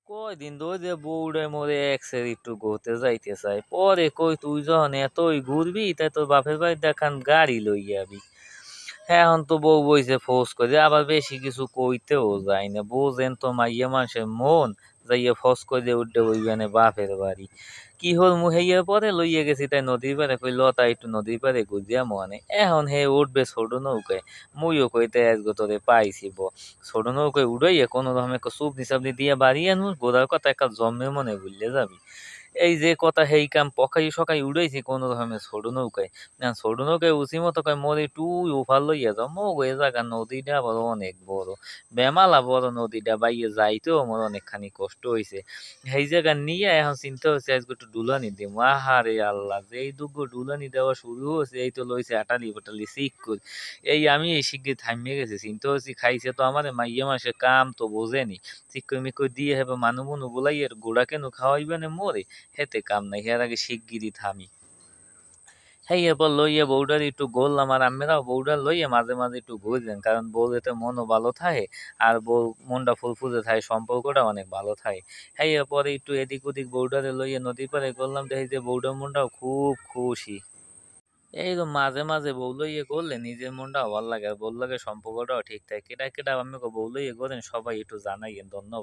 কয়দিন ধরে যে বউরে মোরে এক্সের একটু ঘুরতে যাইতে চাই, পরে কই তুই যখন এতই ঘুরবি তাই তোর বাপের বাড়ি দেখান গাড়ি লই যাবি। এখন তো বউ বইছে ফোর্স করে, আবার বেশি কিছু কইতেও যায় না, বোঝেন তো মাইয়া মানুষের মন, যাইয়া ফস করে উঠে বইবেনে বাপের বাড়ি। কি হল মুহাইয়া পরে লইয়া গেছি তাই নদীর পারে, কই লতা একটু নদীর পারে গুজিয়া মনে, এখন হে উঠবে ছোট নৌকায়। মুইও কইতে আজগো তোরে পাইছি ছোট নৌকায় উড়াইয়া কোনো রকম একটা চুপনি চাপনি দিয়ে বাড়ি আনু, গোদার কথা একটা জন্মের মনে ভুললে যাবি। এই যে কথা হেই কাম পকাই সকাই উড়াইছি কোনো রকমের ছোট নৌকায়। ছোট নৌকায় উচি মতো কয় মোরে তুই ওভার লইয়া যাও, মো এ জায়গা নদীটা আবার অনেক বড়, বেমালা বড় নদীটা বাইয়ে যাইতেও আমার অনেকখানি কষ্ট হইছে। সেই জায়গা নিয়ে এখন চিন্তা হচ্ছে আজকে একটু ডুলানি দিম। আহারে আল্লাহ, যে এই দুগো ডুলানি দেওয়া শুরু হয়েছে এই তো লইছে আটালি বাটালি শিখ করি। আমি এই শিগগির থামিয়ে গেছে, চিন্তা হচ্ছি খাইছে তো আমার মাইয়া মাসে, কাম তো বোঝেনি। চিক্কই মিক্কই দিয়ে হেবে মানু মনু বলাই এর গোড়া কেন খাওয়াইবে না মোরে, হেতে কাম নাই, হের আগে শিগগিরই থামি। হ্যাঁ, এরপর লইয়া বউডার একটু ঘুরলাম, আর আম্মেরাও বউডার লইয়া মাঝে মাঝে একটু ঘুরলেন, কারণ বউ এতে মনও ভালো থাকে, আর বউ মনটা ফুরফুরে থাকে, সম্পর্কটা অনেক ভালো থাকে। হ্যাঁ, এরপরে একটু এদিক ওদিক বউডারে লইয়া নদীর পাড়ে করলাম, দেখি যে বউডার মনটাও খুব খুশি। এই তো মাঝে মাঝে বউ লইয়া করলে নিজের মনটাও ভালো লাগে, আর বউ লাগে সম্পর্কটাও ঠিক থাকে। কেটা কেটা আমি বউ লইয়া করেন সবাই একটু জানাইয়েন, ধন্যবাদ।